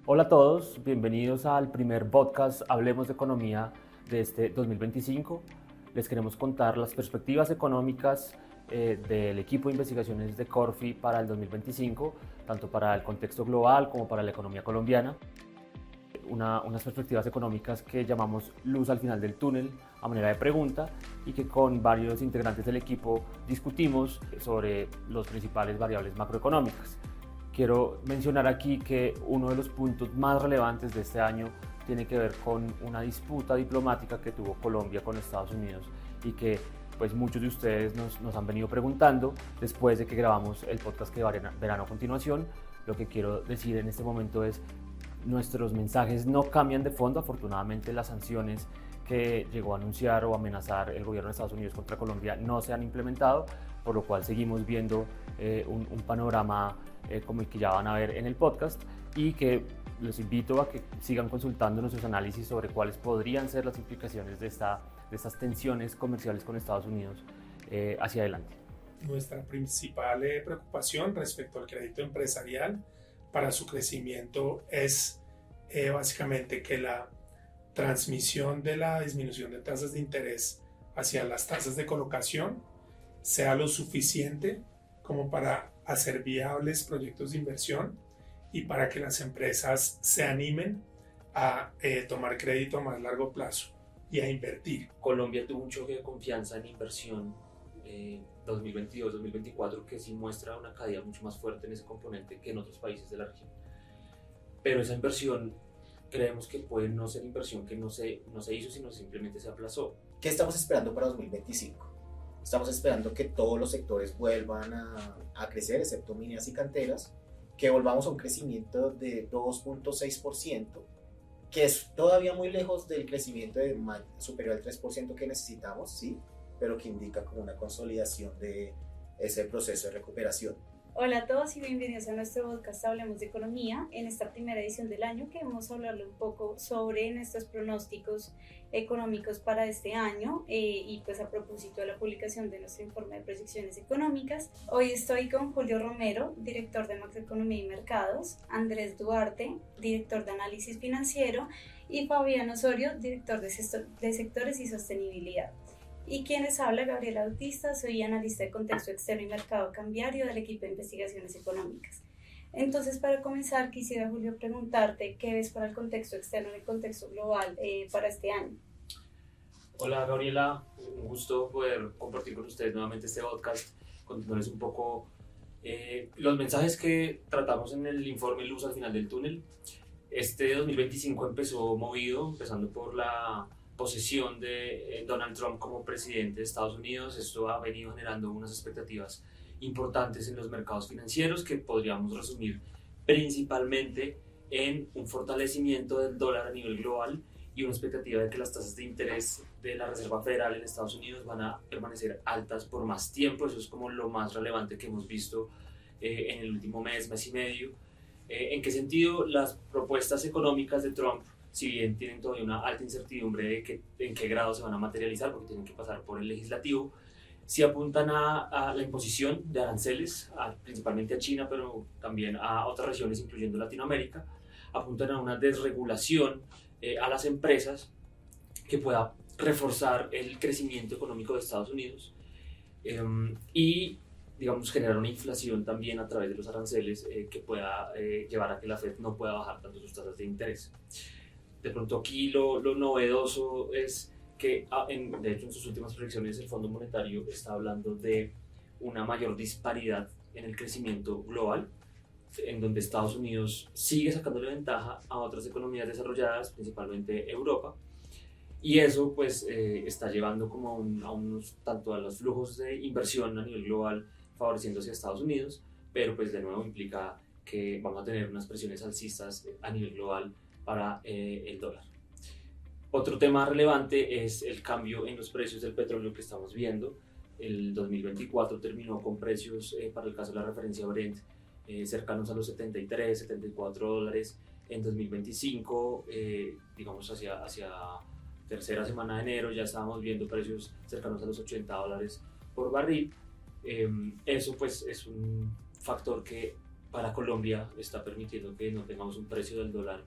Hola a todos, bienvenidos al primer podcast Hablemos de Economía de este 2025. Les queremos contar las perspectivas económicas del equipo de investigaciones de Corfi para el 2025, tanto para el contexto global como para la economía colombiana. Unas perspectivas económicas que llamamos luz al final del túnel a manera de pregunta y que con varios integrantes del equipo discutimos sobre las principales variables macroeconómicas. Quiero mencionar aquí que uno de los puntos más relevantes de este año tiene que ver con una disputa diplomática que tuvo Colombia con Estados Unidos y que pues muchos de ustedes nos han venido preguntando después de que grabamos el podcast que verán a continuación. Lo que quiero decir en este momento es nuestros mensajes no cambian de fondo. Afortunadamente las sanciones que llegó a anunciar o amenazar el gobierno de Estados Unidos contra Colombia no se han implementado, por lo cual seguimos viendo un panorama como el que ya van a ver en el podcast, y que los invito a que sigan consultando nuestros análisis sobre cuáles podrían ser las implicaciones de estas tensiones comerciales con Estados Unidos hacia adelante. Nuestra principal preocupación respecto al crédito empresarial para su crecimiento es básicamente que la transmisión de la disminución de tasas de interés hacia las tasas de colocación sea lo suficiente como para hacer viables proyectos de inversión y para que las empresas se animen a tomar crédito a más largo plazo y a invertir. Colombia tuvo un choque de confianza en inversión 2022-2024 que sí muestra una caída mucho más fuerte en ese componente que en otros países de la región. Pero esa inversión creemos que puede no ser inversión que no se hizo, sino simplemente se aplazó. ¿Qué estamos esperando para 2025? Estamos esperando que todos los sectores vuelvan a crecer, excepto minas y canteras, que volvamos a un crecimiento de 2.6%, que es todavía muy lejos del crecimiento superior al 3% que necesitamos, sí, pero que indica como una consolidación de ese proceso de recuperación. Hola a todos y bienvenidos a nuestro podcast Hablemos de Economía. En esta primera edición del año queremos hablarle un poco sobre nuestros pronósticos económicos para este año y pues a propósito de la publicación de nuestro informe de proyecciones económicas. Hoy estoy con Julio Romero, director de Macroeconomía y Mercados, Andrés Duarte, director de Análisis Financiero, y Fabián Osorio, director de Sectores y Sostenibilidad. Y quien les habla, Gabriela Bautista, soy analista de contexto externo y mercado cambiario del equipo de investigaciones económicas. Entonces, para comenzar, quisiera, Julio, preguntarte qué ves para el contexto externo y el contexto global para este año. Hola Gabriela, un gusto poder compartir con ustedes nuevamente este podcast, contándoles un poco los mensajes que tratamos en el informe Luz al final del túnel. Este 2025 empezó movido, empezando por la posesión de Donald Trump como presidente de Estados Unidos. Esto ha venido generando unas expectativas importantes en los mercados financieros que podríamos resumir principalmente en un fortalecimiento del dólar a nivel global y una expectativa de que las tasas de interés de la Reserva Federal en Estados Unidos van a permanecer altas por más tiempo. Eso es como lo más relevante que hemos visto en el último mes y medio. ¿En qué sentido? Las propuestas económicas de Trump, si bien tienen todavía una alta incertidumbre de en qué grado se van a materializar, porque tienen que pasar por el legislativo, sí apuntan a la imposición de aranceles, principalmente a China, pero también a otras regiones, incluyendo Latinoamérica. Apuntan a una desregulación a las empresas que pueda reforzar el crecimiento económico de Estados Unidos y, digamos, generar una inflación también a través de los aranceles que pueda llevar a que la Fed no pueda bajar tanto sus tasas de interés. De pronto aquí lo novedoso es que, de hecho, en sus últimas proyecciones el Fondo Monetario está hablando de una mayor disparidad en el crecimiento global, en donde Estados Unidos sigue sacándole ventaja a otras economías desarrolladas, principalmente Europa, y eso pues está llevando como tanto a los flujos de inversión a nivel global favoreciendo hacia Estados Unidos, pero pues de nuevo implica que vamos a tener unas presiones alcistas a nivel global para el dólar. Otro tema relevante es el cambio en los precios del petróleo que estamos viendo. El 2024 terminó con precios, para el caso de la referencia Brent, cercanos a los 73, 74 dólares. En 2025, digamos hacia tercera semana de enero, ya estábamos viendo precios cercanos a los 80 dólares por barril. Eso pues es un factor que para Colombia está permitiendo que no tengamos un precio del dólar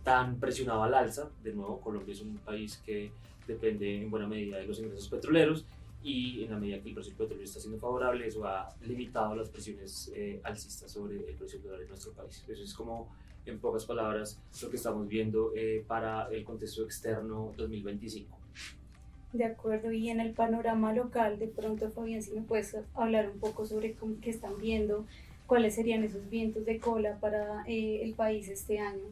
tan presionado al alza. De nuevo, Colombia es un país que depende en buena medida de los ingresos petroleros y en la medida que el precio del petróleo está siendo favorable, eso ha limitado las presiones alcistas sobre el precio del dólar en nuestro país. Eso es como, en pocas palabras, lo que estamos viendo para el contexto externo 2025. De acuerdo, y en el panorama local, de pronto, Fabián, si me puedes hablar un poco sobre cómo que están viendo, cuáles serían esos vientos de cola para el país este año.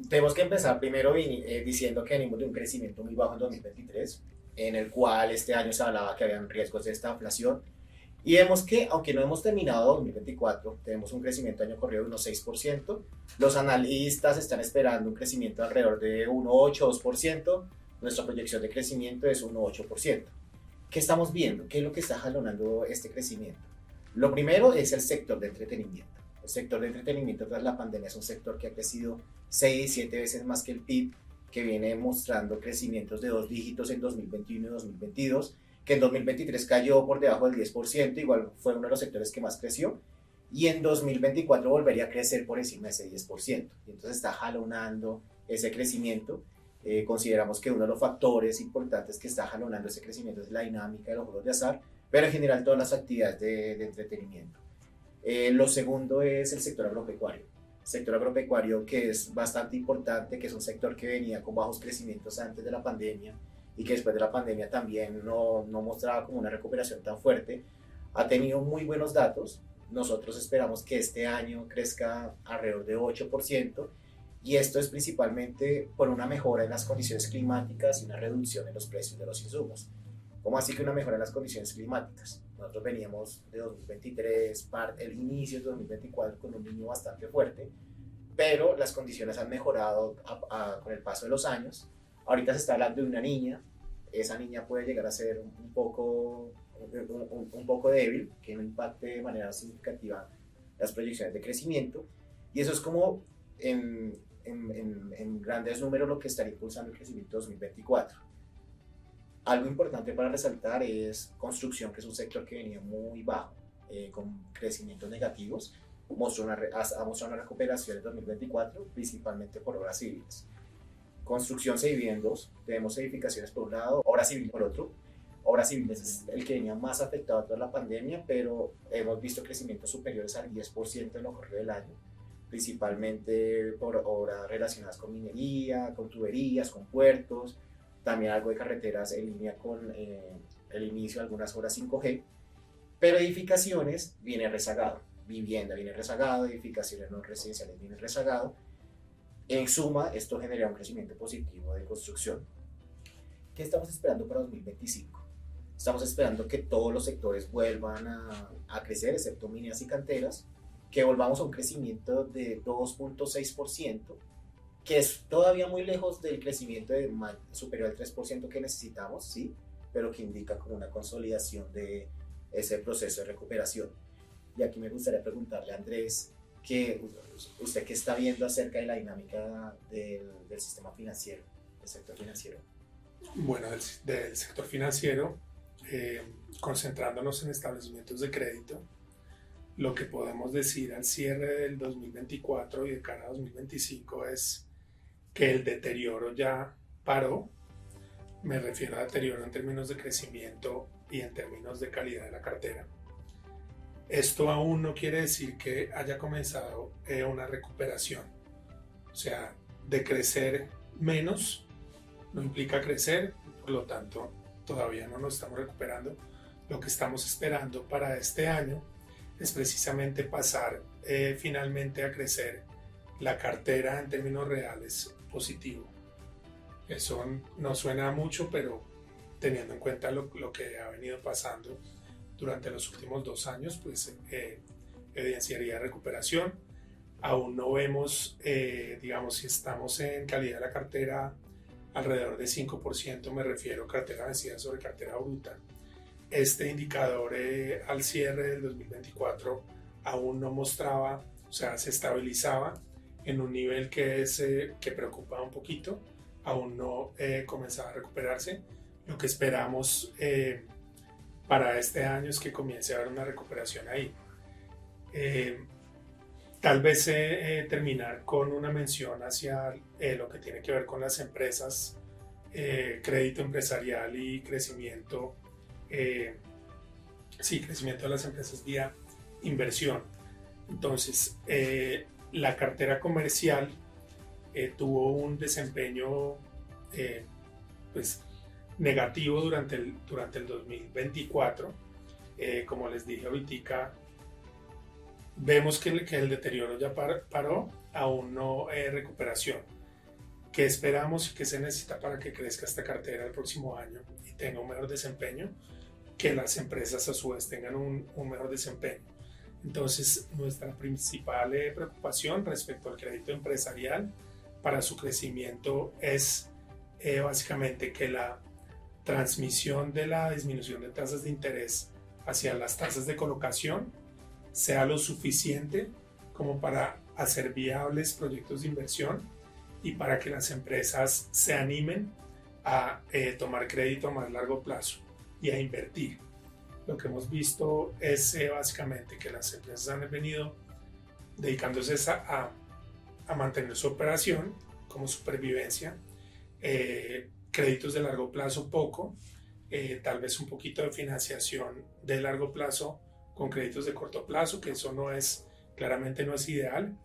Tenemos que empezar primero diciendo que venimos de un crecimiento muy bajo en 2023, en el cual este año se hablaba que habían riesgos de esta inflación. Y vemos que, aunque no hemos terminado 2024, tenemos un crecimiento año corrido de unos 6%. Los analistas están esperando un crecimiento alrededor de 1,8-2%. Nuestra proyección de crecimiento es 1,8%. ¿Qué estamos viendo? ¿Qué es lo que está jalonando este crecimiento? Lo primero es el sector de entretenimiento. El sector de entretenimiento tras la pandemia es un sector que ha crecido 6-7 veces más que el PIB, que viene mostrando crecimientos de 2 dígitos en 2021 y 2022, que en 2023 cayó por debajo del 10%, igual fue uno de los sectores que más creció, y en 2024 volvería a crecer por encima de ese 10%. Y entonces está jalonando ese crecimiento. Consideramos que uno de los factores importantes que está jalonando ese crecimiento es la dinámica de los juegos de azar, pero en general todas las actividades de entretenimiento. Lo segundo es el sector agropecuario. Sector agropecuario que es bastante importante, que es un sector que venía con bajos crecimientos antes de la pandemia y que después de la pandemia también no mostraba como una recuperación tan fuerte. Ha tenido muy buenos datos. Nosotros esperamos que este año crezca alrededor de 8%, y esto es principalmente por una mejora en las condiciones climáticas y una reducción en los precios de los insumos. ¿Cómo así que una mejora en las condiciones climáticas? Nosotros veníamos de 2023, el inicio de 2024 con un niño bastante fuerte, pero las condiciones han mejorado con el paso de los años. Ahorita se está hablando de una niña. Esa niña puede llegar a ser un poco débil, que no impacte de manera significativa las proyecciones de crecimiento, y eso es como en grandes números lo que estaría impulsando el crecimiento 2024. Algo importante para resaltar es construcción, que es un sector que venía muy bajo, con crecimientos negativos. Ha mostrado una recuperación en 2024, principalmente por obras civiles. Construcción se divide en dos: tenemos edificaciones por un lado, obras civiles por otro. Obras civiles es el que venía más afectado a toda la pandemia, pero hemos visto crecimientos superiores al 10% en lo corrido del año, principalmente por obras relacionadas con minería, con tuberías, con puertos, también algo de carreteras en línea con el inicio de algunas obras 5G, pero edificaciones viene rezagado, vivienda viene rezagado, edificaciones no residenciales viene rezagado. En suma, esto genera un crecimiento positivo de construcción. ¿Qué estamos esperando para 2025? Estamos esperando que todos los sectores vuelvan a crecer, excepto minas y canteras, que volvamos a un crecimiento de 2,6%, que es todavía muy lejos del crecimiento superior al 3% que necesitamos, sí, pero que indica como una consolidación de ese proceso de recuperación. Y aquí me gustaría preguntarle a Andrés, ¿usted qué está viendo acerca de la dinámica del sistema financiero, del sector financiero? Bueno, del sector financiero, concentrándonos en establecimientos de crédito, lo que podemos decir al cierre del 2024 y de cara a 2025 es que el deterioro ya paró. Me refiero a deterioro en términos de crecimiento y en términos de calidad de la cartera. Esto aún no quiere decir que haya comenzado una recuperación. O sea, de crecer menos no implica crecer, por lo tanto todavía no nos estamos recuperando. Lo que estamos esperando para este año es precisamente pasar finalmente a crecer la cartera en términos reales positivo. Eso no suena mucho, pero teniendo en cuenta lo que ha venido pasando durante los últimos 2 años, pues evidenciaría recuperación. Aún no vemos, digamos, si estamos en calidad de la cartera alrededor de 5%, me refiero a cartera vencida sobre cartera bruta. Este indicador al cierre del 2024 aún no mostraba, o sea, se estabilizaba en un nivel que preocupa un poquito, aún no comenzaba a recuperarse. Lo que esperamos para este año es que comience a haber una recuperación ahí. Tal vez terminar con una mención hacia lo que tiene que ver con las empresas, crédito empresarial y crecimiento, crecimiento de las empresas vía inversión. Entonces, la cartera comercial tuvo un desempeño pues, negativo durante el 2024. Como les dije ahorita, vemos que el deterioro ya paró, aún no recuperación. ¿Qué esperamos y qué se necesita para que crezca esta cartera el próximo año y tenga un mejor desempeño? Que las empresas a su vez tengan un mejor desempeño. Entonces, nuestra principal preocupación respecto al crédito empresarial para su crecimiento es básicamente que la transmisión de la disminución de tasas de interés hacia las tasas de colocación sea lo suficiente como para hacer viables proyectos de inversión y para que las empresas se animen a tomar crédito a más largo plazo y a invertir. Lo que hemos visto es básicamente que las empresas han venido dedicándose a mantener su operación como supervivencia, créditos de largo plazo poco, tal vez un poquito de financiación de largo plazo con créditos de corto plazo, que eso claramente no es ideal,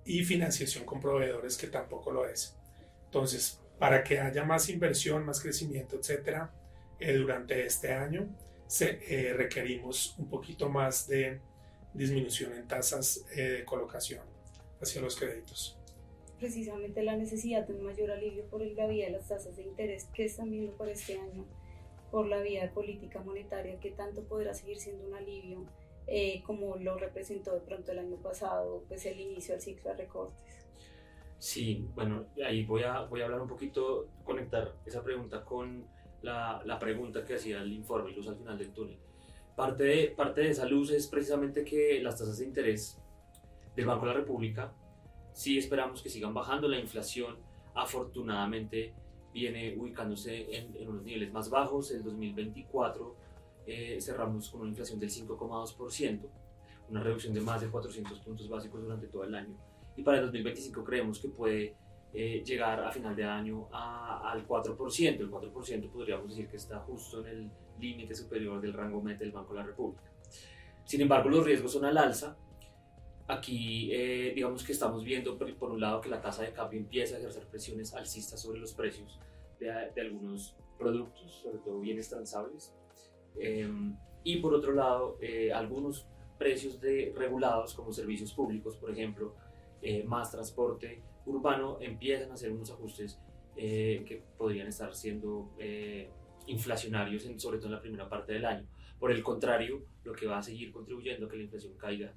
y financiación con proveedores, que tampoco lo es. Entonces, para que haya más inversión, más crecimiento, etcétera, durante este año, requerimos un poquito más de disminución en tasas de colocación hacia los créditos. Precisamente la necesidad de un mayor alivio por la vía de las tasas de interés que están viendo para este año, por la vía de política monetaria, que tanto podrá seguir siendo un alivio como lo representó de pronto el año pasado, pues el inicio del ciclo de recortes. Sí, bueno, ahí voy a hablar un poquito, conectar esa pregunta con la pregunta que hacía el informe Luz al final del túnel. Parte de esa luz es precisamente que las tasas de interés del Banco de la República sí esperamos que sigan bajando. La inflación afortunadamente viene ubicándose en unos niveles más bajos. El 2024 cerramos con una inflación del 5,2%, una reducción de más de 400 puntos básicos durante todo el año. Y para el 2025 creemos que puede llegar a final de año al 4%. El 4% podríamos decir que está justo en el límite superior del rango meta del Banco de la República. Sin embargo, los riesgos son al alza. Aquí digamos que estamos viendo por un lado que la tasa de cambio empieza a ejercer presiones alcistas sobre los precios de algunos productos, sobre todo bienes transables, y por otro lado algunos precios regulados como servicios públicos, por ejemplo, más transporte urbano, empiezan a hacer unos ajustes que podrían estar siendo inflacionarios, sobre todo en la primera parte del año. Por el contrario, lo que va a seguir contribuyendo a que la inflación caiga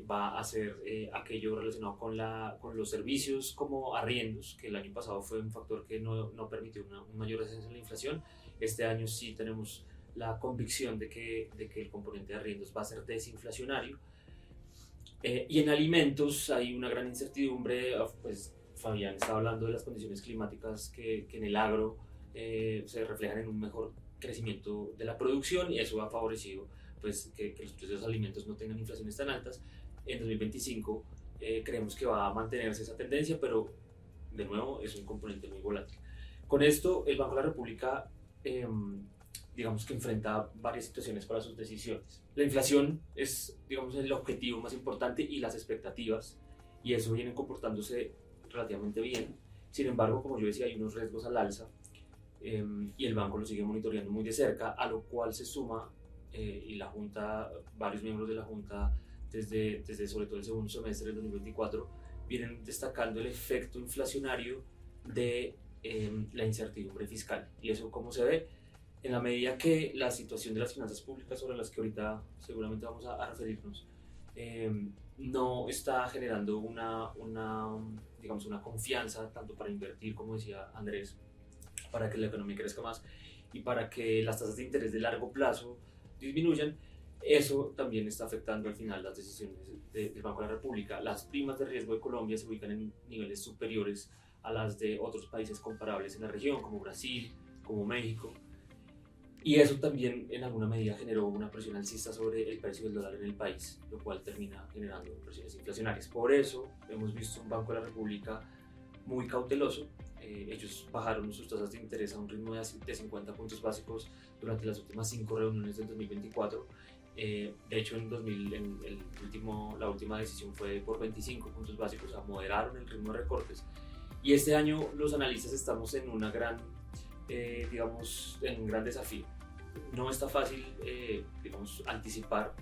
va a ser aquello relacionado con los servicios como arriendos, que el año pasado fue un factor que no permitió un mayor descenso en la inflación. Este año sí tenemos la convicción de que el componente de arriendos va a ser desinflacionario. Y en alimentos hay una gran incertidumbre. Pues Fabián estaba hablando de las condiciones climáticas que en el agro se reflejan en un mejor crecimiento de la producción, y eso ha favorecido pues, que los precios de los alimentos no tengan inflaciones tan altas. En 2025 creemos que va a mantenerse esa tendencia, pero de nuevo es un componente muy volátil. Con esto, el Banco de la República digamos que enfrenta varias situaciones para sus decisiones. La inflación es, digamos, el objetivo más importante, y las expectativas, y eso viene comportándose relativamente bien. Sin embargo, como yo decía, hay unos riesgos al alza, y el banco lo sigue monitoreando muy de cerca, a lo cual se suma y la Junta, varios miembros de la Junta, desde sobre todo el segundo semestre del 2024, vienen destacando el efecto inflacionario de la incertidumbre fiscal. ¿Y eso cómo se ve? En la medida que la situación de las finanzas públicas, sobre las que ahorita seguramente vamos a referirnos, no está generando digamos, una confianza tanto para invertir, como decía Andrés, para que la economía crezca más y para que las tasas de interés de largo plazo disminuyan, eso también está afectando al final las decisiones del Banco de la República. Las primas de riesgo de Colombia se ubican en niveles superiores a las de otros países comparables en la región, como Brasil, como México. Y eso también en alguna medida generó una presión alcista sobre el precio del dólar en el país, lo cual termina generando presiones inflacionarias. Por eso hemos visto un Banco de la República muy cauteloso. Ellos bajaron sus tasas de interés a un ritmo de 50 puntos básicos durante las últimas 5 reuniones del 2024. De hecho, la última decisión fue por 25 puntos básicos, o sea, moderaron el ritmo de recortes. Y este año los analistas estamos en una en un gran desafío. No está fácil, anticipar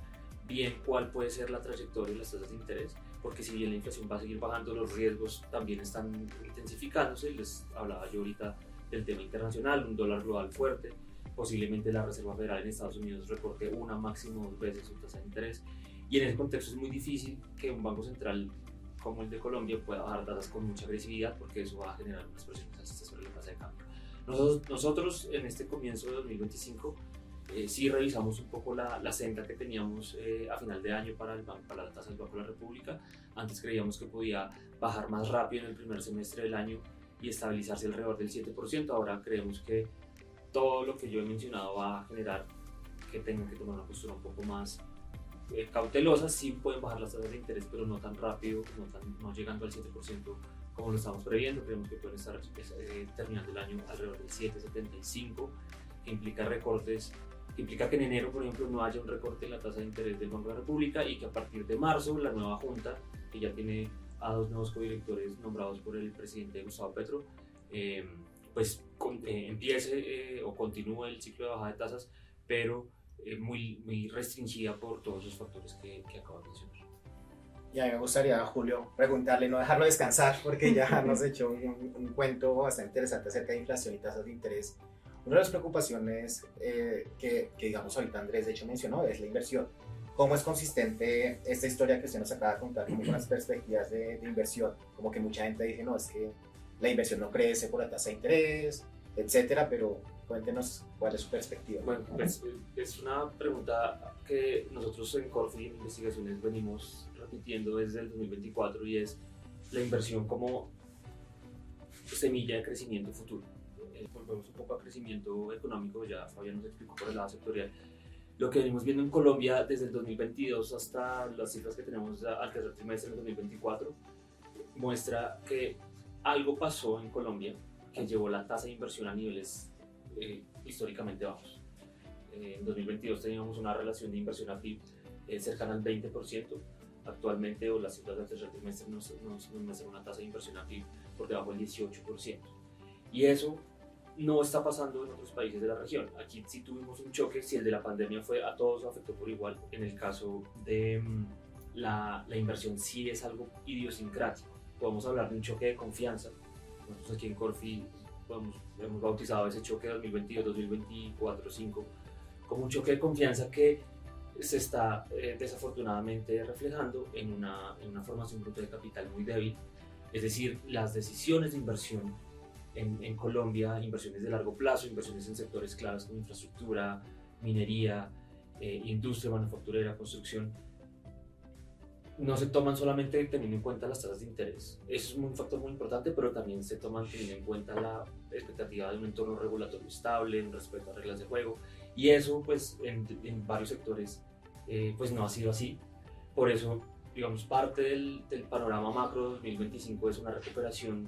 bien cuál puede ser la trayectoria de las tasas de interés, porque si bien la inflación va a seguir bajando, los riesgos también están intensificándose. Les hablaba yo ahorita del tema internacional, un dólar global fuerte, posiblemente la Reserva Federal en Estados Unidos recorte máximo 2 veces su tasa de interés, y en ese contexto es muy difícil que un banco central como el de Colombia pueda bajar tasas con mucha agresividad, porque eso va a generar unas presiones alcistas sobre la tasa de cambio. Nosotros en este comienzo de 2025 sí revisamos un poco la senda que teníamos a final de año para la tasa del Banco de la República. Antes creíamos que podía bajar más rápido en el primer semestre del año y estabilizarse alrededor del 7%. Ahora creemos que todo lo que yo he mencionado va a generar que tengan que tomar una postura un poco más cautelosa. Sí pueden bajar las tasas de interés, pero no tan rápido, no llegando al 7% como lo estamos previendo. Creemos que pueden estar terminando el año alrededor del 7,75%, que implica recortes, que implica que en enero, por ejemplo, no haya un recorte en la tasa de interés del Banco de la República, y que a partir de marzo la nueva Junta, que ya tiene a 2 nuevos codirectores nombrados por el presidente Gustavo Petro, empiece o continúe el ciclo de bajada de tasas, pero muy restringida por todos esos factores que acabo de mencionar. Y a mí me gustaría, Julio, preguntarle, no dejarlo descansar, porque ya nos echó un cuento bastante interesante acerca de inflación y tasas de interés. Una de las preocupaciones que digamos ahorita Andrés de hecho mencionó es la inversión. ¿Cómo es consistente esta historia que usted nos acaba de contar como con las perspectivas de inversión? Como que mucha gente dice, no, es que la inversión no crece por la tasa de interés, etcétera, pero cuéntenos cuál es su perspectiva. Bueno, pues, es una pregunta que nosotros en Corfi en investigaciones venimos repitiendo desde el 2024, y es la inversión como semilla de crecimiento futuro. Volvemos un poco a crecimiento económico, ya Fabián nos explicó por el lado sectorial. Lo que venimos viendo en Colombia desde el 2022 hasta las cifras que tenemos al tercer trimestre del 2024 muestra que algo pasó en Colombia que llevó la tasa de inversión a niveles históricamente bajos. En 2022 teníamos una relación de inversión a PIB cercana al 20%. Actualmente, o las cifras del tercer trimestre nos muestran una tasa de inversión a PIB por debajo del 18%. Y eso no está pasando en otros países de la región. Aquí sí tuvimos un choque. Si el de la pandemia a todos afectó por igual, en el caso de la inversión sí es algo idiosincrático. Podemos hablar de un choque de confianza. Nosotros aquí en Corfi hemos bautizado ese choque 2022-2024-5 como un choque de confianza que se está desafortunadamente reflejando en una formación bruta de capital muy débil. Es decir, las decisiones de inversión en Colombia, inversiones de largo plazo, inversiones en sectores claves como infraestructura, minería, industria manufacturera, construcción, no se toman solamente teniendo en cuenta las tasas de interés. Eso es un factor muy importante, pero también se toman teniendo en cuenta la expectativa de un entorno regulatorio estable en respecto a reglas de juego, y eso pues en varios sectores pues no ha sido así. Por eso, digamos, parte del panorama macro 2025 es una recuperación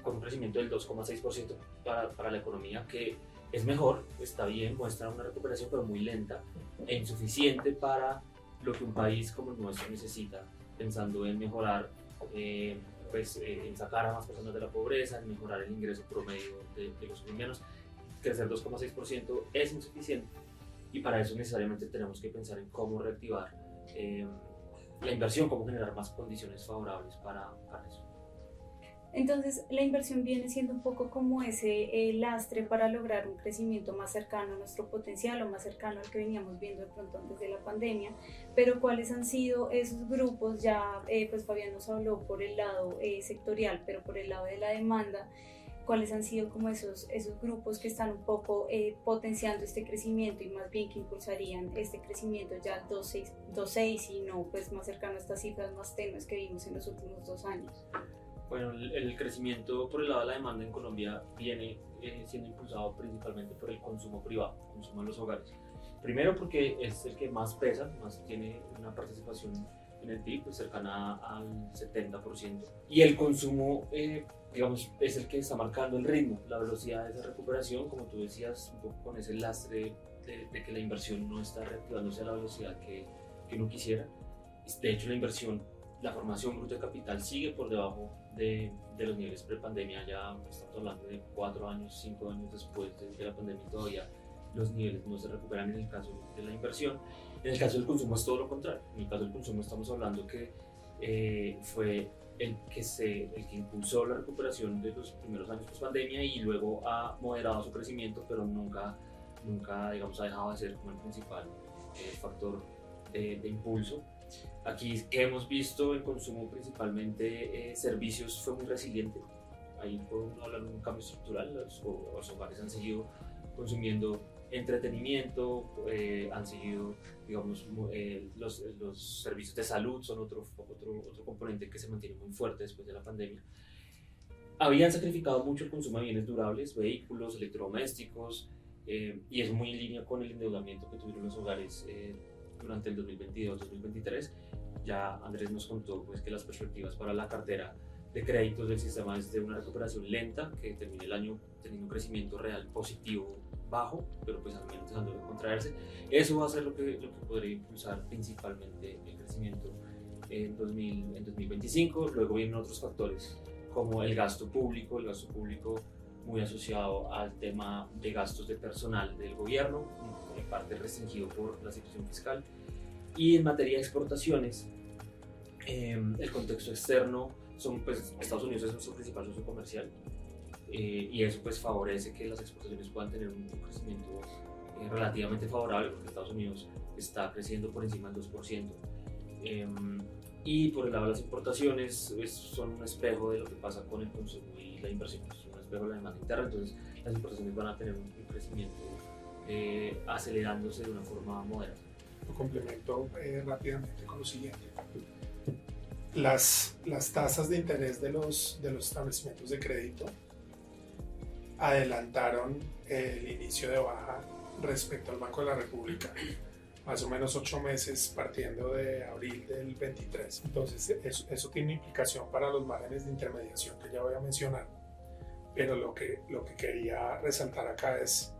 con un crecimiento del 2,6% para la economía, que es mejor, está bien, muestra una recuperación, pero muy lenta e insuficiente para lo que un país como el nuestro necesita, pensando en mejorar, en sacar a más personas de la pobreza, en mejorar el ingreso promedio de los colombianos. Crecer 2,6% es insuficiente, y para eso necesariamente tenemos que pensar en cómo reactivar la inversión, cómo generar más condiciones favorables para eso. Entonces, la inversión viene siendo un poco como ese lastre para lograr un crecimiento más cercano a nuestro potencial, o más cercano al que veníamos viendo de pronto antes de la pandemia. Pero ¿cuáles han sido esos grupos? Ya pues Fabián nos habló por el lado sectorial, pero por el lado de la demanda, ¿cuáles han sido como esos grupos que están un poco potenciando este crecimiento, y más bien que impulsarían este crecimiento ya 2,6 y no pues más cercano a estas cifras más tenues que vimos en los últimos 2 años? Bueno, el crecimiento por el lado de la demanda en Colombia viene siendo impulsado principalmente por el consumo privado, el consumo de los hogares. Primero porque es el que más pesa, más tiene una participación en el PIB pues cercana al 70%. Y el consumo, digamos, es el que está marcando el ritmo, la velocidad de esa recuperación, como tú decías, un poco con ese lastre de que la inversión no está reactivándose a la velocidad que uno quisiera. De hecho, la formación bruta de capital sigue por debajo de los niveles pre-pandemia. Ya estamos hablando de 4 años, 5 años después de la pandemia, todavía los niveles no se recuperan en el caso de la inversión. En el caso del consumo es todo lo contrario. En el caso del consumo estamos hablando que fue el que impulsó la recuperación de los primeros años post pandemia y luego ha moderado su crecimiento, pero nunca digamos, ha dejado de ser como el principal factor de impulso. Aquí que hemos visto el consumo principalmente servicios fue muy resiliente. Ahí podemos hablar de un cambio estructural. Los hogares han seguido consumiendo entretenimiento, han seguido, digamos, los servicios de salud son otro componente que se mantiene muy fuerte después de la pandemia. Habían sacrificado mucho el consumo de bienes durables, vehículos, electrodomésticos, y es muy en línea con el endeudamiento que tuvieron los hogares durante el 2022-2023. Ya Andrés nos contó pues, que las perspectivas para la cartera de créditos del sistema es de una recuperación lenta, que termine el año teniendo un crecimiento real positivo bajo, pero pues al menos dejando de contraerse. Eso va a ser lo que podría impulsar principalmente el crecimiento en 2025. Luego vienen otros factores como el gasto público muy asociado al tema de gastos de personal del gobierno, en parte restringido por la situación fiscal. Y en materia de exportaciones, el contexto externo, pues, Estados Unidos es nuestro principal socio comercial, y eso pues favorece que las exportaciones puedan tener un crecimiento relativamente favorable, porque Estados Unidos está creciendo por encima del 2%. Y por el lado de las importaciones son un espejo de lo que pasa con el consumo y la inversión, es un espejo de la demanda interna, entonces las importaciones van a tener un crecimiento acelerándose de una forma moderada. Lo complemento rápidamente con lo siguiente. Las tasas de interés de los establecimientos de crédito adelantaron el inicio de baja respecto al Banco de la República, más o menos 8 meses partiendo de abril del 23. Entonces eso tiene implicación para los márgenes de intermediación que ya voy a mencionar, pero lo que quería resaltar acá es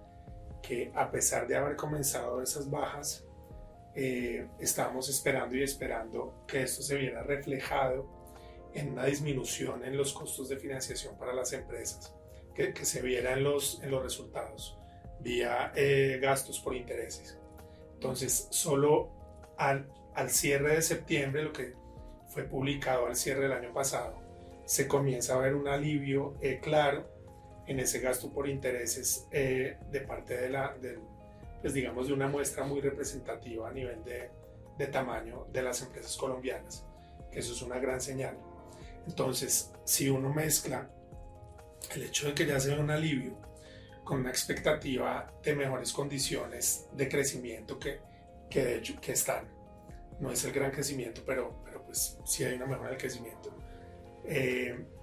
que a pesar de haber comenzado esas bajas, estábamos esperando que esto se viera reflejado en una disminución en los costos de financiación para las empresas, que se viera en los resultados vía gastos por intereses. Entonces, solo al cierre de septiembre, lo que fue publicado al cierre del año pasado, se comienza a ver un alivio claro en ese gasto por intereses de parte pues digamos, de una muestra muy representativa a nivel de tamaño de las empresas colombianas, que eso es una gran señal. Entonces, si uno mezcla el hecho de que ya se ve un alivio con una expectativa de mejores condiciones de crecimiento que de hecho que están, no es el gran crecimiento, pero pues sí hay una mejora del crecimiento,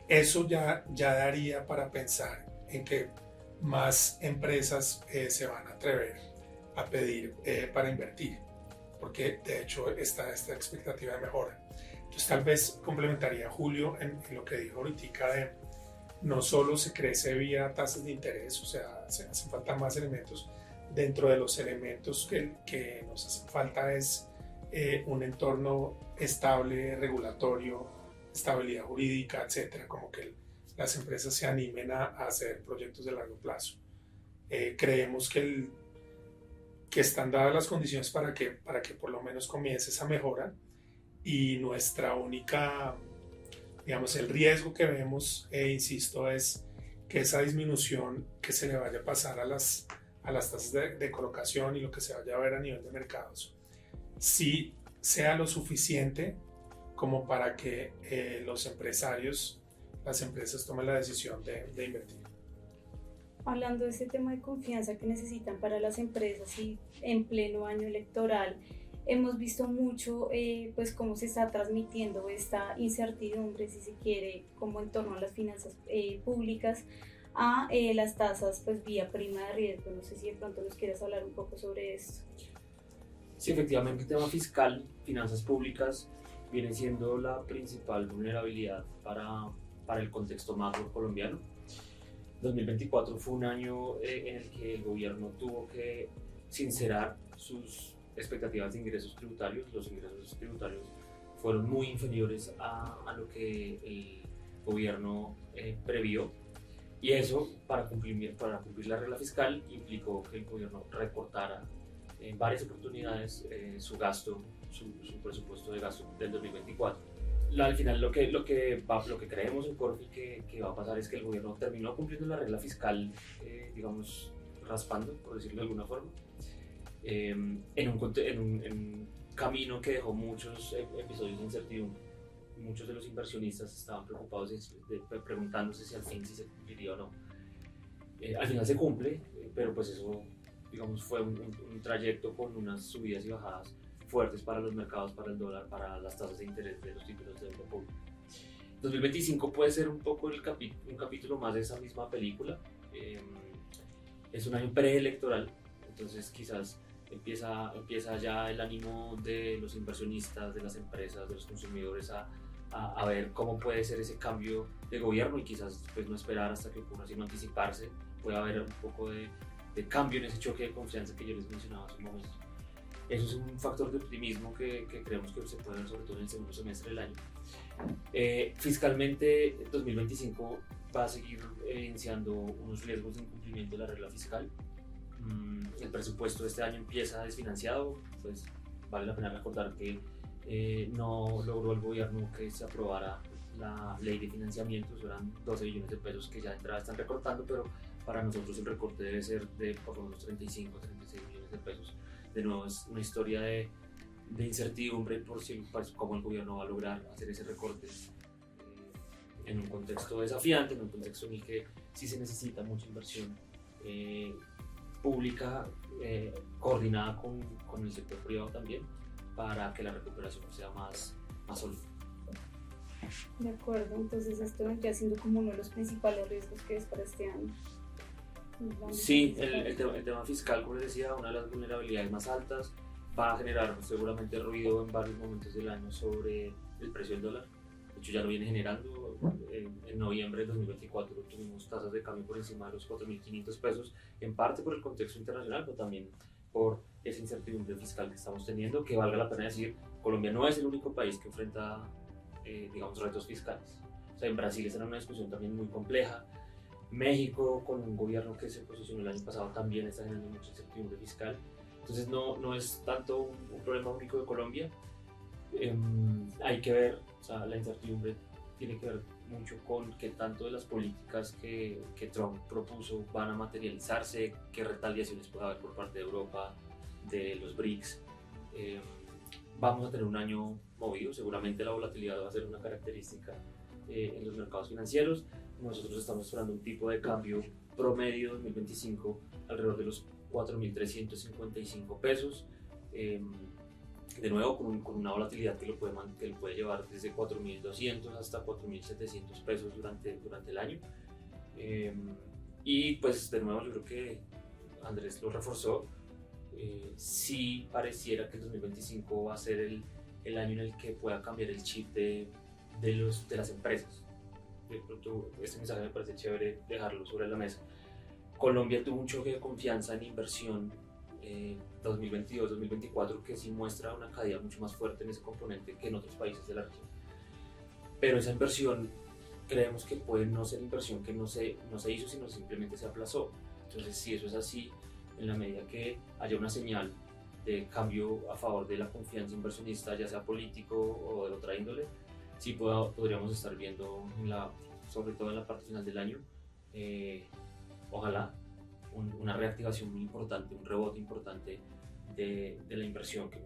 eso ya daría para pensar en que más empresas se van a atrever a pedir para invertir, porque de hecho está esta expectativa de mejora. Entonces tal vez complementaría a Julio en lo que dijo ahorita de no solo se crece vía tasas de interés, o sea, se hacen falta más elementos. Dentro de los elementos que nos hacen falta es un entorno estable, regulatorio, estabilidad jurídica, etcétera, como que las empresas se animen a hacer proyectos de largo plazo. Creemos que están dadas las condiciones para que por lo menos comience esa mejora, y nuestra única, digamos, el riesgo que vemos, insisto, es que esa disminución que se le vaya a pasar a las tasas de colocación y lo que se vaya a ver a nivel de mercados, sí sea lo suficiente como para que los empresarios, las empresas tomen la decisión de invertir. Hablando de ese tema de confianza que necesitan para las empresas y en pleno año electoral, hemos visto mucho pues cómo se está transmitiendo esta incertidumbre, si se quiere, como en torno a las finanzas públicas, a las tasas pues vía prima de riesgo. No sé si de pronto nos quieres hablar un poco sobre esto. Sí, efectivamente, el tema fiscal, finanzas públicas, viene siendo la principal vulnerabilidad para el contexto macro colombiano. 2024 fue un año en el que el gobierno tuvo que sincerar sus expectativas de ingresos tributarios. Los ingresos tributarios fueron muy inferiores a lo que el gobierno previó, y eso, para cumplir la regla fiscal, implicó que el gobierno recortara en varias oportunidades su gasto, su presupuesto de gasto del 2024. Al final lo que creemos en Corfi que va a pasar es que el gobierno terminó cumpliendo la regla fiscal, digamos, raspando, por decirlo de alguna forma, en un camino que dejó muchos episodios de incertidumbre. Muchos de los inversionistas estaban preocupados preguntándose si al fin sí se cumpliría o no. Al final se cumple, pero pues eso, digamos, fue un trayecto con unas subidas y bajadas fuertes para los mercados, para el dólar, para las tasas de interés de los títulos de deuda pública. 2025 puede ser un poco un capítulo más de esa misma película. Es un año preelectoral, entonces quizás empieza ya el ánimo de los inversionistas, de las empresas, de los consumidores a ver cómo puede ser ese cambio de gobierno, y quizás pues no esperar hasta que ocurra, sino anticiparse. Puede haber un poco de cambio en ese choque de confianza que yo les mencionaba hace un momento. Eso es un factor de optimismo que creemos que se puede ver sobre todo en el segundo semestre del año. Fiscalmente, 2025 va a seguir evidenciando unos riesgos de incumplimiento de la regla fiscal. El presupuesto de este año empieza desfinanciado, pues vale la pena recordar que no logró el gobierno que se aprobara la ley de financiamiento. Eran 12 billones de pesos que ya de entrada están recortando, pero para nosotros el recorte debe ser de por lo menos 35, 36 millones de pesos. De nuevo, es una historia de incertidumbre por si, pues, cómo el gobierno va a lograr hacer ese recorte en un contexto desafiante, en un contexto en el que sí se necesita mucha inversión pública coordinada con el sector privado también, para que la recuperación sea más sólida. De acuerdo, entonces esto vendría siendo como uno de los principales riesgos que es para este año. Sí, el tema fiscal, como les decía, una de las vulnerabilidades más altas, va a generar seguramente ruido en varios momentos del año sobre el precio del dólar. De hecho, ya lo viene generando. En noviembre de 2024 tuvimos tasas de cambio por encima de los 4.500 pesos, en parte por el contexto internacional, pero también por esa incertidumbre fiscal que estamos teniendo. Que valga la pena decir, Colombia no es el único país que enfrenta, digamos, retos fiscales. O sea, en Brasil está en una discusión también muy compleja. México, con un gobierno que se posicionó el año pasado, también está generando mucha incertidumbre fiscal. Entonces no es tanto un problema único de Colombia. Hay que ver, o sea, la incertidumbre tiene que ver mucho con qué tanto de las políticas que Trump propuso van a materializarse, qué retaliaciones puede haber por parte de Europa, de los BRICS. Vamos a tener un año movido, seguramente la volatilidad va a ser una característica en los mercados financieros. Nosotros estamos esperando un tipo de cambio promedio 2025 alrededor de los 4.355 pesos. De nuevo, con una volatilidad que lo puede llevar desde 4.200 hasta 4.700 pesos durante el año. Y pues de nuevo, yo creo que Andrés lo reforzó. Sí pareciera que el 2025 va a ser el año en el que pueda cambiar el chip de las empresas. De pronto, este mensaje me parece chévere dejarlo sobre la mesa. Colombia tuvo un choque de confianza en inversión 2022-2024 que sí muestra una caída mucho más fuerte en ese componente que en otros países de la región. Pero esa inversión creemos que puede no ser inversión que no se hizo, sino simplemente se aplazó. Entonces, si eso es así, en la medida que haya una señal de cambio a favor de la confianza inversionista, ya sea político o de otra índole, sí podríamos estar viendo, sobre todo en la parte final del año, ojalá una reactivación muy importante, un rebote importante de la inversión, que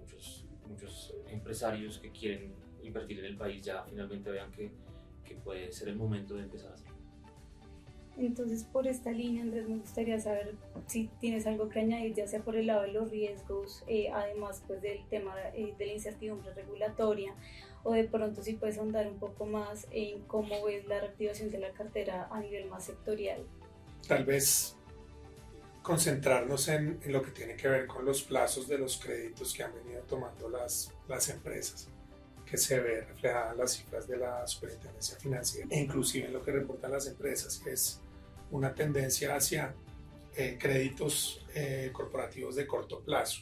muchos empresarios que quieren invertir en el país ya finalmente vean que puede ser el momento de empezar a hacer. Entonces, por esta línea, Andrés, me gustaría saber si tienes algo que añadir, ya sea por el lado de los riesgos, además pues del tema de la incertidumbre regulatoria, o de pronto si puedes ahondar un poco más en cómo ves la reactivación de la cartera a nivel más sectorial. Tal vez concentrarnos en lo que tiene que ver con los plazos de los créditos que han venido tomando las empresas, que se ve reflejada en las cifras de la Superintendencia Financiera e inclusive en lo que reportan las empresas, que es una tendencia hacia créditos corporativos de corto plazo.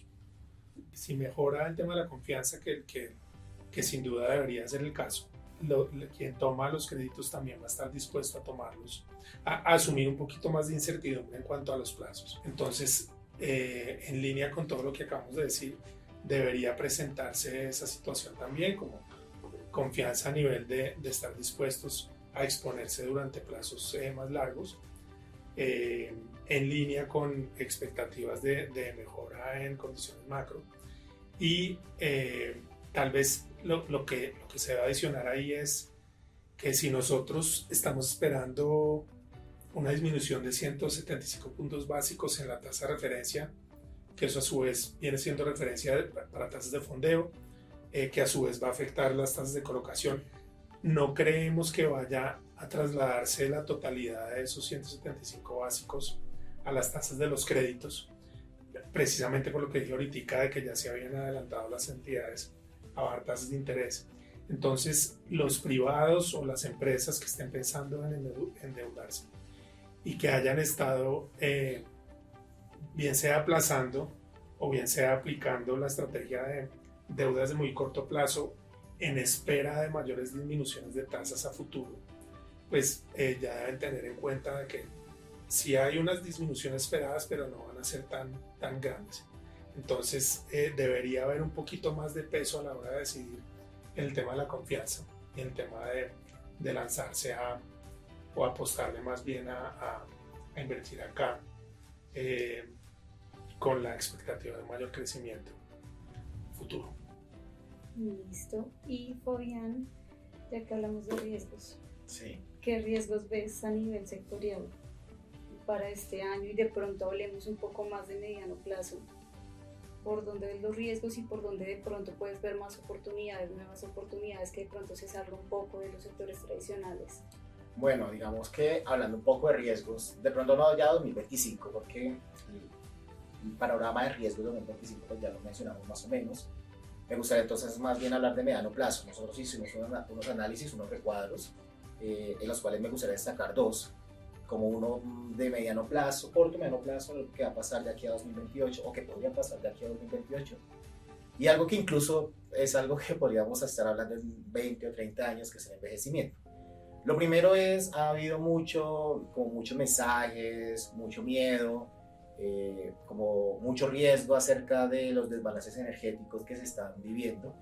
Si mejora el tema de la confianza, que sin duda debería ser el caso, quien toma los créditos también va a estar dispuesto a tomarlos, a asumir un poquito más de incertidumbre en cuanto a los plazos. Entonces, en línea con todo lo que acabamos de decir, debería presentarse esa situación también como confianza a nivel de estar dispuestos a exponerse durante plazos más largos, en línea con expectativas de mejora en condiciones macro. Y tal vez lo que se va a adicionar ahí es que si nosotros estamos esperando una disminución de 175 puntos básicos en la tasa de referencia, que eso a su vez viene siendo referencia para tasas de fondeo, que a su vez va a afectar las tasas de colocación, no creemos que vaya a trasladarse la totalidad de esos 175 básicos a las tasas de los créditos, precisamente por lo que dije ahorita de que ya se habían adelantado las entidades a bajar tasas de interés. Entonces, los privados o las empresas que estén pensando en endeudarse y que hayan estado bien sea aplazando o bien sea aplicando la estrategia de deudas de muy corto plazo en espera de mayores disminuciones de tasas a futuro, pues ya deben tener en cuenta de que sí hay unas disminuciones esperadas, pero no van a ser tan grandes. Entonces debería haber un poquito más de peso a la hora de decidir en el tema de la confianza y en el tema de lanzarse o apostarle más bien a invertir acá con la expectativa de mayor crecimiento futuro. Listo. Y Fabián, ya que hablamos de riesgos, Sí. ¿qué riesgos ves a nivel sectorial para este año? Y de pronto hablemos un poco más de mediano plazo. ¿Por dónde ves los riesgos y por dónde de pronto puedes ver más oportunidades, nuevas oportunidades que de pronto se salga un poco de los sectores tradicionales? Bueno, digamos que hablando un poco de riesgos, de pronto no ya 2025, porque el panorama de riesgos de 2025 pues ya lo mencionamos más o menos. Me gustaría entonces más bien hablar de mediano plazo. Nosotros hicimos unos análisis, unos recuadros, en los cuales me gustaría destacar dos, como uno de mediano plazo, corto mediano plazo, lo que va a pasar de aquí a 2028 o que podría pasar de aquí a 2028, y algo que incluso es algo que podríamos estar hablando en 20 o 30 años, que es el envejecimiento. Lo primero es, ha habido muchos mensajes, mucho miedo, como mucho riesgo acerca de los desbalances energéticos que se están viviendo.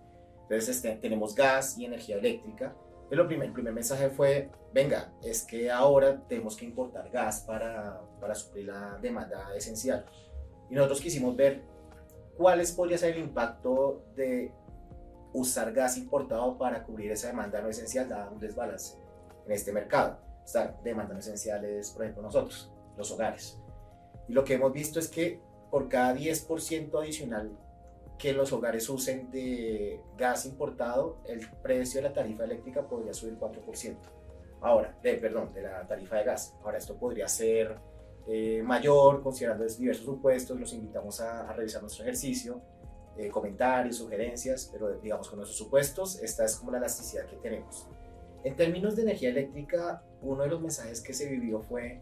Entonces tenemos gas y energía eléctrica. El primer mensaje fue, venga, es que ahora tenemos que importar gas para suplir la demanda esencial. Y nosotros quisimos ver cuál podría ser el impacto de usar gas importado para cubrir esa demanda no esencial, dada un desbalance en este mercado. Esta demanda no esencial es, por ejemplo, nosotros, los hogares. Y lo que hemos visto es que por cada 10% adicional que los hogares usen de gas importado, el precio de la tarifa eléctrica podría subir 4%. Ahora, de la tarifa de gas. Ahora, esto podría ser mayor, considerando diversos supuestos. Los invitamos a revisar nuestro ejercicio, comentarios, sugerencias, pero digamos con nuestros supuestos, esta es como la elasticidad que tenemos. En términos de energía eléctrica, uno de los mensajes que se vivió fue,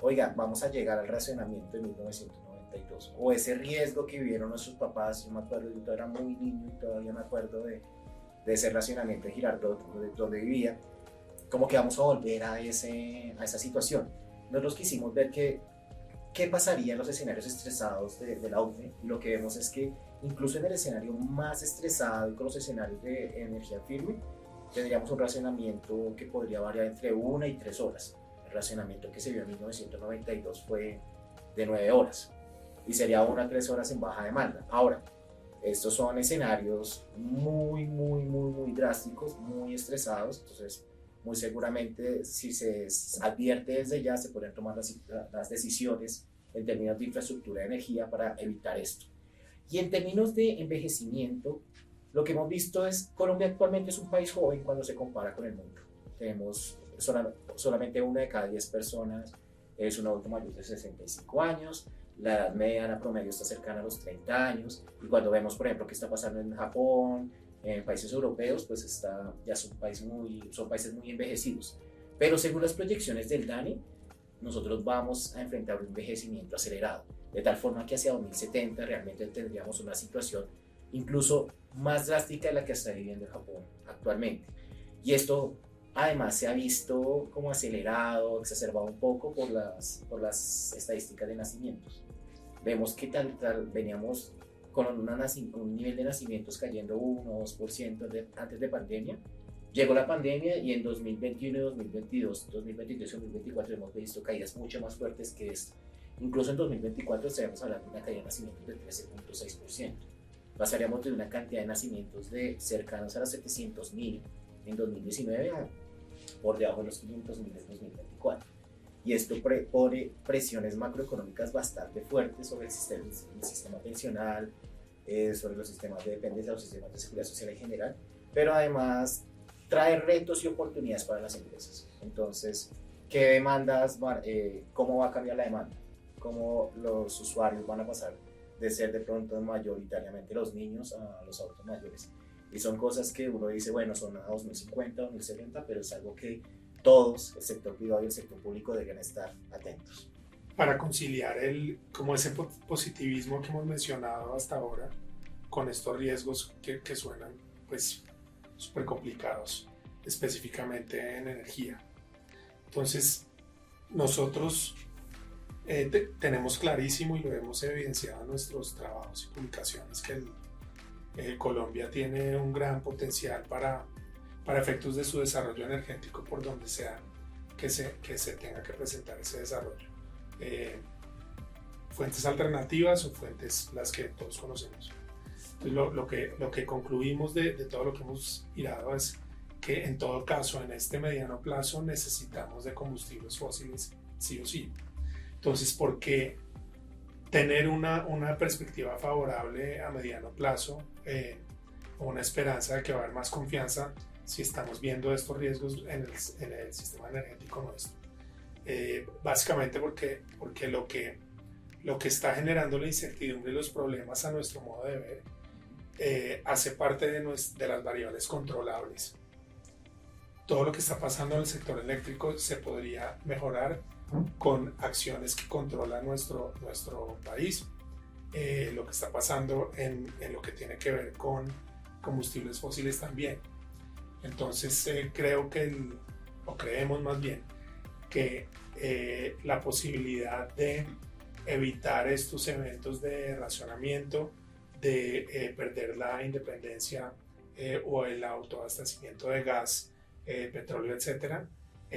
oiga, vamos a llegar al racionamiento de 1992, o ese riesgo que vivieron nuestros papás. Yo me acuerdo, yo era muy niño y todavía me acuerdo de ese racionamiento en Girardot, donde vivía, como que vamos a volver a esa situación. Nosotros quisimos ver qué pasaría en los escenarios estresados de la OCDE, y lo que vemos es que incluso en el escenario más estresado y con los escenarios de energía firme, tendríamos un racionamiento que podría variar entre 1 y 3 horas. El racionamiento que se vio en 1992 fue de 9 horas y sería 1 a 3 horas en baja demanda. Ahora, estos son escenarios muy drásticos, muy estresados. Entonces, muy seguramente si se advierte desde ya se podrían tomar las decisiones en términos de infraestructura de energía para evitar esto. Y en términos de envejecimiento, lo que hemos visto es Colombia actualmente es un país joven cuando se compara con el mundo. Tenemos solamente 1 de cada 10 personas es un adulto mayor de 65 años, la edad mediana promedio está cercana a los 30 años, y cuando vemos, por ejemplo, qué está pasando en Japón, en países europeos, pues ya son países muy envejecidos. Pero según las proyecciones del DANE, nosotros vamos a enfrentar un envejecimiento acelerado, de tal forma que hacia 2070 realmente tendríamos una situación incluso más drástica de la que está viviendo Japón actualmente. Y esto además se ha visto como acelerado, exacerbado un poco por las estadísticas de nacimientos. Vemos que veníamos con un nivel de nacimientos cayendo 1 o 2% antes de pandemia. Llegó la pandemia y en 2021, 2022, 2023 y 2024 hemos visto caídas mucho más fuertes que esta. Incluso en 2024 estaríamos hablando de una caída de nacimientos de 13.6%. Pasaríamos de una cantidad de nacimientos de cercanos a los 700.000 en 2019 a por debajo de los 500.000 en 2024. Y esto pone presiones macroeconómicas bastante fuertes sobre el sistema pensional, sobre los sistemas de dependencia, los sistemas de seguridad social en general, pero además trae retos y oportunidades para las empresas. Entonces, ¿qué demandas cómo va a cambiar la demanda? ¿Cómo los usuarios van a pasar de ser de pronto mayoritariamente los niños a los adultos mayores? Y son cosas que uno dice, bueno, son a 2050, 2070, pero es algo que todos, el sector privado y el sector público, deberían estar atentos. Para conciliar como ese positivismo que hemos mencionado hasta ahora con estos riesgos que suenan pues súper complicados, específicamente en energía. Entonces, nosotros tenemos clarísimo y lo hemos evidenciado en nuestros trabajos y publicaciones que Colombia tiene un gran potencial para efectos de su desarrollo energético por donde sea que se tenga que presentar ese desarrollo. Fuentes alternativas o fuentes las que todos conocemos. Entonces, lo que concluimos de todo lo que hemos mirado es que en todo caso en este mediano plazo necesitamos de combustibles fósiles sí o sí. Entonces, ¿por qué tener una perspectiva favorable a mediano plazo o una esperanza de que va a haber más confianza si estamos viendo estos riesgos en el sistema energético nuestro? Básicamente porque lo que está generando la incertidumbre y los problemas a nuestro modo de ver hace parte de las variables controlables. Todo lo que está pasando en el sector eléctrico se podría mejorar con acciones que controlan nuestro país. Lo que está pasando en lo que tiene que ver con combustibles fósiles también. Entonces creemos más bien que la posibilidad de evitar estos eventos de racionamiento, de perder la independencia o el autoabastecimiento de gas, petróleo, etcétera,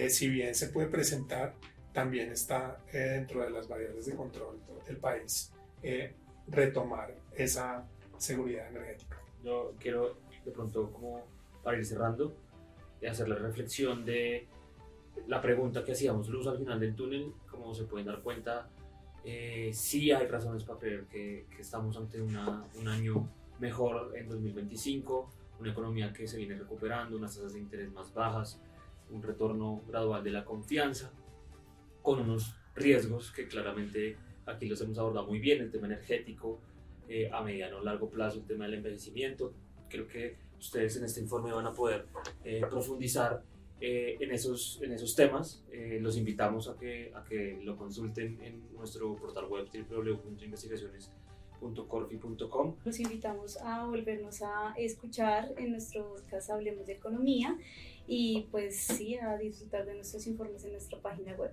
si bien se puede presentar, también está dentro de las variables de control del país retomar esa seguridad energética. Yo quiero de pronto, como para ir cerrando, hacer la reflexión de la pregunta que hacíamos, luz al final del túnel. Como se pueden dar cuenta, sí hay razones para creer que estamos ante un año mejor en 2025, una economía que se viene recuperando, unas tasas de interés más bajas, un retorno gradual de la confianza, con unos riesgos que claramente aquí los hemos abordado muy bien, el tema energético, a mediano o largo plazo el tema del envejecimiento. Creo que ustedes en este informe van a poder profundizar en esos temas. Los invitamos a que lo consulten en nuestro portal web www.investigaciones.corfi.com. Los invitamos a volvernos a escuchar en nuestro podcast Hablemos de Economía y pues sí, a disfrutar de nuestros informes en nuestra página web.